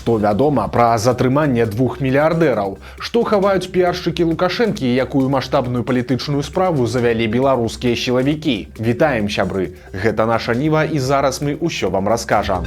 Што вядома пра затрыманне 2 мільярдэраў? Што хаваюць піаршчыкі Лукашэнкі і якую маштабную палітычную справу завялі беларускія сілавікі? Вітаем, сябры! Гэта наша Ніва і зараз мы ўсё вам раскажам.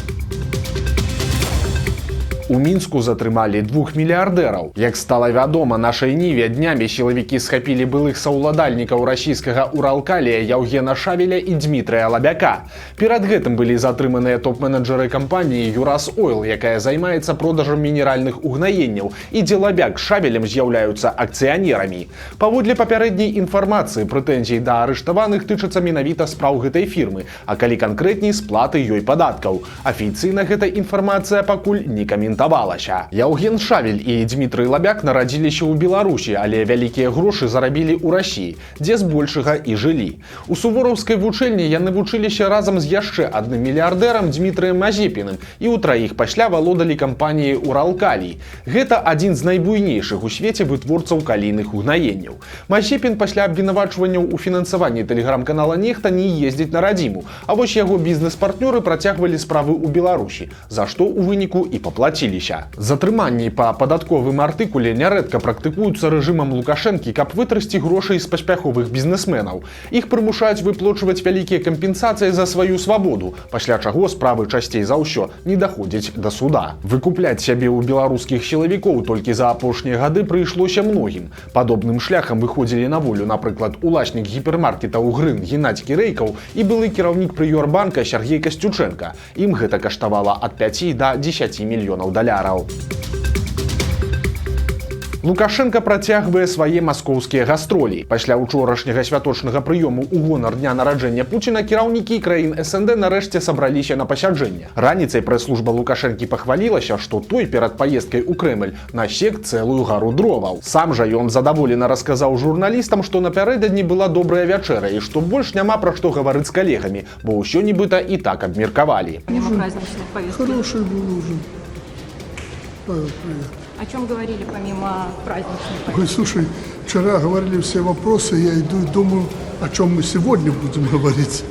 У Мінску затрымалі 2 мільярдэраў. Як стала вядома нашай Ніве, днямі сілавікі схапілі былых саўладальнікаў расійскага Уралкалія Яўгена Шавеля і Дмітрыя Лабяка. Перад гэтым былі затрыманыя топ-менеджеры кампаніі Юрас Ойл, якая займаецца продажам мінеральных угнаенняў, і дзе Лабяк з Шавелем з'яўляюцца акцыянерамі. Паводле папярэдняй інфармацыі, прэтэнзій да арыштаваных тычацца менавіта спраў гэтай фірмы, а калі канкрэтней, сплаты ёй падаткаў. Афіцыйна гэта інфармацыя пакуль не каментуецца. Яўген Шавель і Дмітрый Лабяк нарадзіліся ў Беларусі, але вялікія грошы зарабілі ў Расіі, дзе збольшага і жылі. У сувораўскай вучэльні яны вучыліся разам з яшчэ адным мільярдэрам Дмітрыем Мазепіным і ўтраіх пасля валодалі кампаніяй Уралкалій. Гэта адзін з найбуйнейшых у свеце вытворцаў калійных угнаенняў. Мазепін пасля абвінавачванняў у фінансаванні тэлеграм-канала «Нехта» не ездзіць на радзіму, а вось яго бізнес-партнёры працягвалі справы ў Беларусі, за што ў выніку і паплацілі. Затрыманні па падатковым артыкуле нярэдка практыкуюцца рэжымам Лукашэнкі, каб вытрасці грошай з паспяховых бізнесменаў. Іх прымушаюць выплочваць вялікія кампенсацыі за сваю свабоду, пасля чаго справы часцей за ўсё не даходзяць да суда. Выкупляць сябе ў беларускіх сілавікоў толькі за апошнія гады прыйшлося многім. Падобным шляхам выходзілі на волю, напрыклад, уласнік гіпермаркетаў «Грын» Геннадзь Кірэйкаў і былы кіраўнік Прыёрбанка Сяргей Касцючэнка. Ім гэта каштавала ад 5 да 10 мільёнаў даляраў. Лукашенко працягвае свае маскоўскія гастролі. Пасля учорашняга святочнага прыёму ў гонар дня нараджэння Пуціна кіраўнікі краін СНД нарэшце сабраліся на пасяджэнне. Раніцай прэс-служба Лукашэнкі пахвалілася, што той перад паездкай у Крэмль насек цэлую гару дроваў. Сам жа ён задаволена расказаў журналістам, што напярэдадні была добрая вячэра і што больш няма пра што гаварыць з калегамі, бо ўсё нібыта і так абмеркавалі. Хороший был ужин. О чем говорили помимо праздничной повестки? Ой, слушай, вчера говорили все вопросы, я иду и думаю, о чем мы сегодня будем говорить.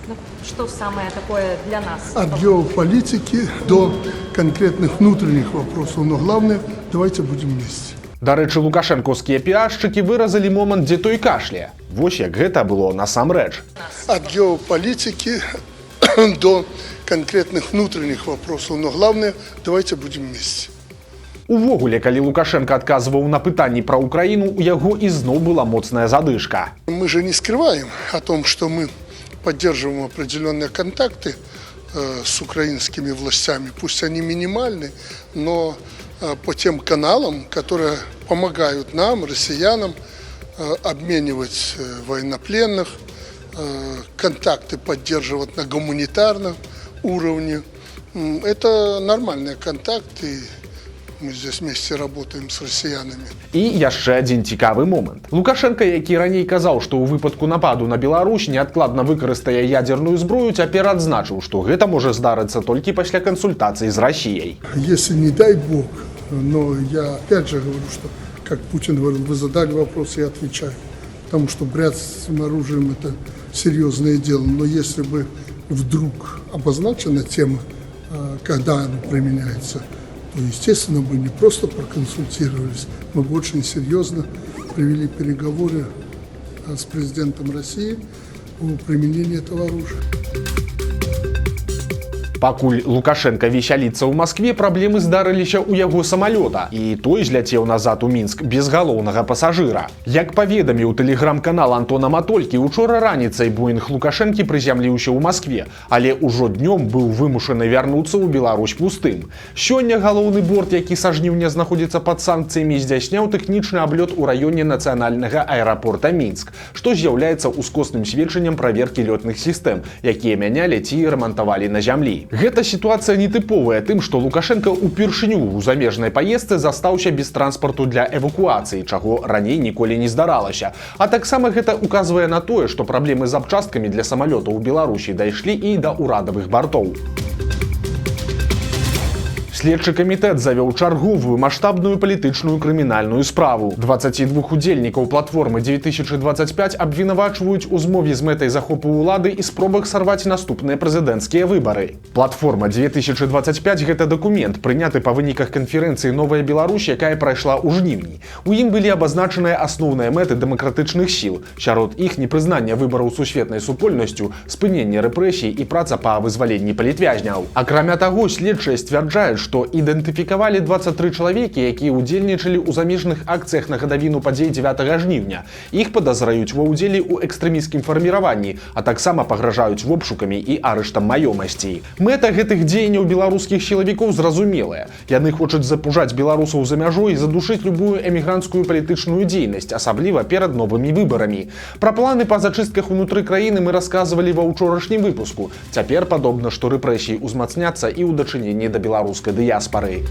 Ну, что самое такое для нас? От геополитики до конкретных внутренних вопросов. Но главное, давайте будем вместе. Дарэчы, лукашэнкаўскія піаршчыкі выразалі момант, дзе той кашляе. Вось як гэта было насамрэч. От геополитики до конкретных внутренних вопросов. Но главное, давайте будем вместе. Увогуле, калі Лукашенко адказваў на пытанні пра Украіну, у яго ізноў была моцная задышка. Мы же не скрываем о том, что мы поддерживаем определенные контакты с украинскими властями. Пусть они минимальны, но по тем каналам, которые помогают нам, россиянам, обменивать военнопленных, контакты поддерживать на гуманитарном уровне. Это нормальные контакты. Мы здесь вместе работаем с россиянами. І яшчэ адзін цікавы момант. Лукашенко, які раней казаў, што ў выпадку нападу на Беларусь неадкладна выкарыстае ядерную зброю, цяпер адзначыў, што гэта можа здарыцца толькі пасля кансультацый з Расіяй. Если не дай бог, но я опять же говорю, что, как Путин говорил, вы задали вопрос, я отвечаю. Потому что бряцать оружием – это серьезное дело. Но если бы вдруг обозначена тема, когда оно применяется, то, естественно, мы не просто проконсультировались, мы бы очень серьезно провели переговоры с президентом России о применении этого оружия. Пакуль Лукашенко весяліцца ў Маскве, праблемы здарыліся ў яго самалёта, і той зляцеў назад у Мінск без галоўнага пасажыра. Як паведаміў тэлеграм-канал Антона Матолькі, учора раніцай Боінг Лукашэнкі прызямліўся ў Маскве, але ўжо днём быў вымушаны вярнуцца ў Беларусь пустым. Сёння галоўны борт, які са жніўня знаходзіцца пад санкцыямі, здзяйсняў тэхнічны аблёт у раёне нацыянальнага аэрапорта Мінск, што з'яўляецца ускосным сведчаннем праверкі лётных сістэм, якія мянялі ці рамантавалі на зямлі. Гэта сітуацыя нетыповая тым, што Лукашенко ўпершыню ў замежнай паездцы застаўся без транспарту для эвакуацыі, чаго раней ніколі не здаралася. А таксама гэта указвае на тое, што праблемы з запчасткамі для самалётаў у Беларусі дайшлі і да ўрадавых бартоў. Следчы камітэт завёў чарговую маштабную палітычную крымінальную справу. 22 удзельнікаў платформы 2025 абвінавачваюць у змове з мэтай захопу ўлады і спробах сарваць наступныя прэзідэнцкія выбары. Платформа 2025 гэта дакумент, прыняты па выніках канферэнцыі «Новая Беларусь», якая прайшла ў жніўні. У ім былі абазначаныя асноўныя мэты дэмакратычных сіл. Сярод іх непрызнанне выбараў сусветнай супольнасцю, спыненне рэпрэсій і праца па вызваленні палітвязняў. Акрамя таго, следчыя сцвярджаюць, што ідэнтыфікавалі 23 чалавекі, якія ўдзельнічалі ў замежных акцыях на гадавіну падзей 9 жніўня. Іх падазраюць ва ўдзеле ў экстрэмісцкім фарміраванні, а таксама пагражаюць вобшукамі і арыштам маёмасці. Мэта гэтых дзеянняў беларускіх сілавікоў зразумелая. Яны хочуць запужаць беларусаў за мяжой і задушыць любую эмігранцкую палітычную дзейнасць, асабліва перад новымі выбарамі. Пра планы па зачыстках унутры краіны мы расказвалі ва ўчорашнім выпуску. Цяпер падобна, што рэпрэсіі ўзмацняцца і ў дачыненні да беларускай дыяспары.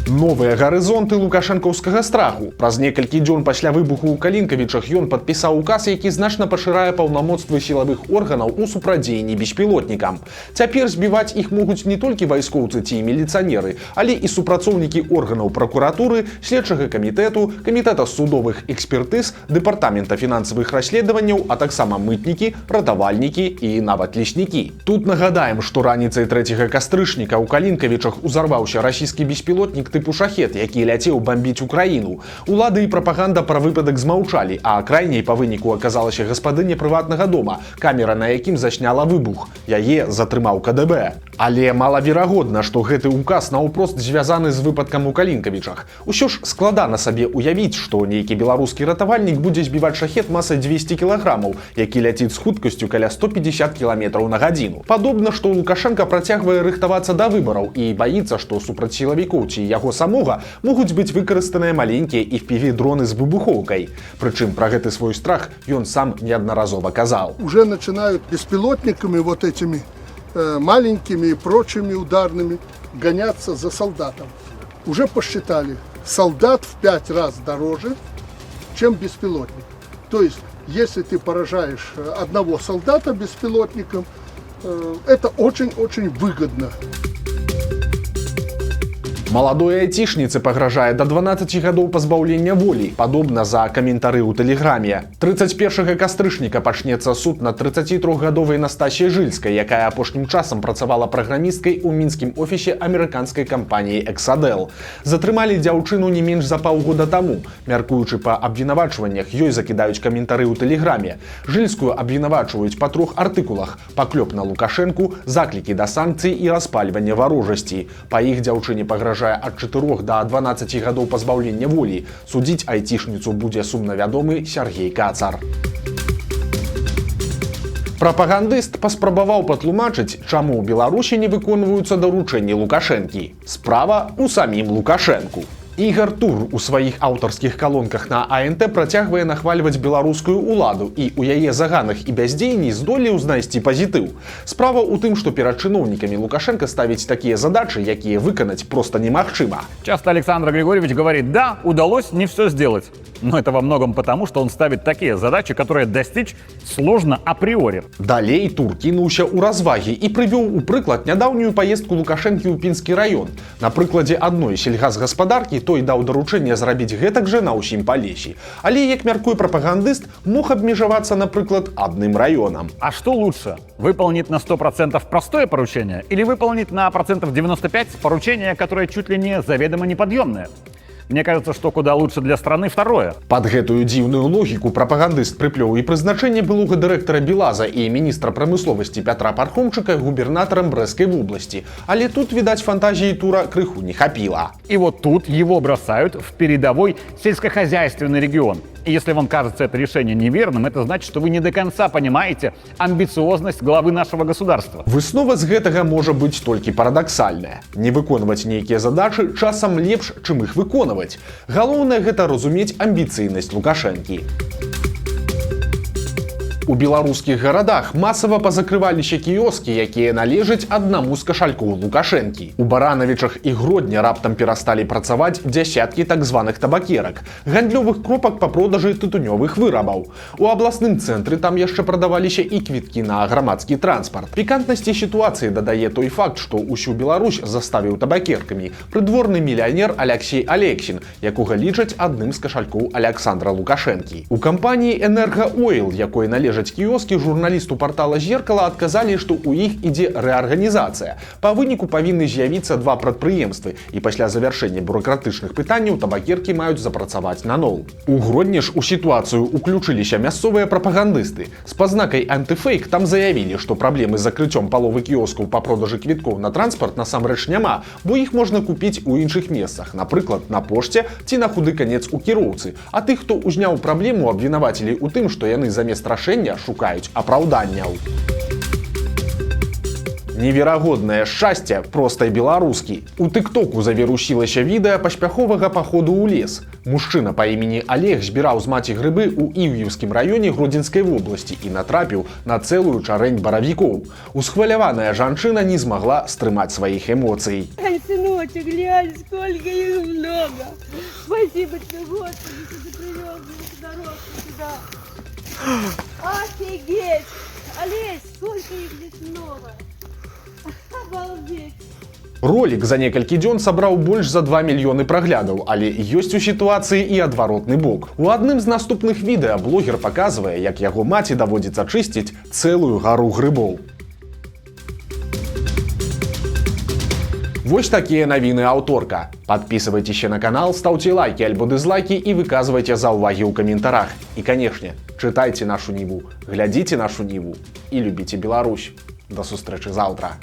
Новыя гарызонты лукашэнкаўскага страху. Праз некалькі дзён пасля выбуху ў Калінкавічах ён падпісаў указ, які значна пашырае паўнамоцтвы сілавых органаў у супрадзеянні беспілотнікам. Цяпер збіваць іх могуць не толькі вайскоўцы ці міліцыянеры, але і супрацоўнікі органаў пракуратуры, следчага камітэту, камітэта судовых экспертыз, дэпартамента фінансавых расследаванняў, а таксама мытнікі, ратавальнікі і нават леснікі. Тут нагадаем, што раніцай 3 кастрычніка ў Калінкавічах узарваўся расійскі беспілотнік тыпу «Шахет», які ляцеў бамбіць Украіну. Улады і прапаганда пра выпадак змаўчалі, а крайняй па выніку аказалася гаспадыня прыватнага дома, камера на якім засняла выбух. Яе затрымаў КДБ. Але малаверагодна, што гэты указ наўпрост звязаны з выпадкам у Калінкавічах. Усё ж складана сабе ўявіць, што нейкі беларускі ратавальнік будзе збіваць «Шахет» масай 200 кілаграмаў, які ляціць з хуткасцю каля 150 км на гадзіну. Падобна, што Лукашенка працягвае рыхтавацца да выбараў і баіцца, што супраць сілавікоў ці яго самога могуць быць выкарыстаныя маленькія FPV-дроны з выбухоўкай. Прычым пра гэты свой страх ён сам неаднаразова казаў. Уже начинают беспилотниками вот этими маленькими и прочими ударными гоняться за солдатом. Уже посчитали, солдат в 5 раз дороже, чем беспилотник. То есть, если ты поражаешь одного солдата беспилотником, это очень-очень выгодно. Маладой айцішніцы пагражае да 12 гадоў пазбаўлення волі, падобна за каментары ў тэлеграме. 31 кастрычніка пачнецца суд над 33гадовай Настасіяй Жыльскай, якая апошнім часам працавала праграмісткай у мінскім офісе амерыканскай кампаніі «Эксадэл». Затрымалі дзяўчыну не менш за паўгода таму. Мяркуючы па абвінавачваннях, ёй закідаюць каментары ў тэлеграме. Жыльскую абвінавачваюць па 3 артыкулах: паклёп на Лукашэнку, заклікі да санкцый і распальванне варожасці. Па іх дзяўчыне пагражае ад 4 да 12 гадоў пазбаўлення волі. Судзіць айцішніцу будзе сумнавядомы Сергей Кацар. Прапагандыст паспрабаваў патлумачыць, чаму ў Беларусі не выконваюцца даручэнні Лукашэнкі. Справа ў самім Лукашэнку. Ігар Тур у сваіх аўтарскіх калонках на АНТ працягвае нахвальваць беларускую ўладу і ў яе заганах і бяздзеянні здолеў знайсці пазітыў. Справа ў тым, што перад чыноўнікамі Лукашенко ставіць такія задачы, якія выканаць проста немагчыма. Часто Александр Григорьевич говорит: да, удалось не все сделать. Но это во многом потому, что он ставит такие задачи, которые достичь сложно априори. Далей Тур кінуўся ў развагі і прывёў у прыклад нядаўнюю паездку Лукашэнкі ў Пінскі раён. На прыкладзе адной сельгазгаспадаркі той даў даручэнне зрабіць гэтак жа на ўсім Палесі. Але, як мяркуе прапагандыст, мог абмежавацца, напрыклад, адным раёнам. А что лучше? Выполнить на 100% простое поручение или выполнить на 95% поручение, которое чуть ли не заведомо неподъемное? Мне кажется, что куда лучше для страны второе. Пад гэтую дзіўную логіку прапагандыст прыплёў і прызначэнне былога дырэктара Белаза і міністра прамысловасці Пятра Пархомчыка губернатарам Брэсцкай вобласці. Але тут, відаць, фантазіі Тура крыху не хапіла. И вот тут его бросают в передовой сельскохозяйственный регион. И если вам кажется это решение неверным, это значит, что вы не до конца понимаете амбициозность главы нашего государства. Выснова з гэтага можа быць толькі парадаксальная. Не выконваць нейкія задачы часам лепш, чым іх выконваць. Галоўнае гэта разумець амбіцыйнасць Лукашэнкі. У беларускіх гарадах масава пазакрываліся кіёскі, якія належаць аднаму з кашалькоў Лукашэнкі. У Баранавічах і Гродні раптам перасталі працаваць дзясяткі так званых табакерак, гандлёвых кропак па продажы тытунёвых вырабаў. У абласным цэнтры там яшчэ прадаваліся і квіткі на грамадскі транспарт. Пікантнасці сітуацыі дадае той факт, што ўсю Беларусь заставіў табакеркамі прыдворны мільянер Алексей Алексін, якога лічаць адным з кашалькоў Александра Лукашэнкі. У кампаніі «Энергаойл», якой належаць кіёскі, журналісту партала «Зеркала» адказалі, што ў іх ідзе рэарганізацыя. Па выніку павінны з'явіцца два прадпрыемствы, і пасля завяршэння бюракратычных пытанняў табакеркі маюць запрацаваць наноў. У Гродні ж у сітуацыю уключыліся мясцовыя прапагандысты. З пазнакай антыфейк там заявілі, што праблемы з закрыццём паловы кіёскаў па продажы квіткоў на транспарт насамрэч няма, бо іх можна купіць у іншых месцах, напрыклад, на пошце ці на худы канец у кіроўцы. А тых, хто ўзняў праблему, абвінавацілі ў тым, што яны замест рашэння шукаюць апраўданняў. Неверагоднае шчасце простай беларускі. У тыктоку завірусілася відэа паспяховага паходу ў лес. Мужчына па імені Олег збіраў з маці грыбы ў Іўеўскім раёне Гродзенскай вобласці і натрапіў на цэлую чарэнь баравікоў. Усхваляваная жанчына не змагла стрымаць сваіх эмоцый. Ай, сыночек, глянь, сколько их много. Спасибо тебе, Господи, что ты привез эту дорожку сюда. Офигеть! Олесь, сколько их здесь много. Обалдеть. Ролік за некалькі дзён сабраў больш за 2 мільёны праглядаў, але ёсць у сітуацыі і адваротны бок. У адным з наступных відэа блогер паказвае, як яго маці даводзіцца чысціць цэлую гару грыбоў. Вось такія навіны аўторка. Падпісывайцеся на канал, стаўце лайкі альбо дызлайкі і выказвайце заўвагі ў каментарах. І, канешне, чытайце нашу Ніву, глядзіце нашу Ніву і любіце Беларусь. До сустрэчы заўтра.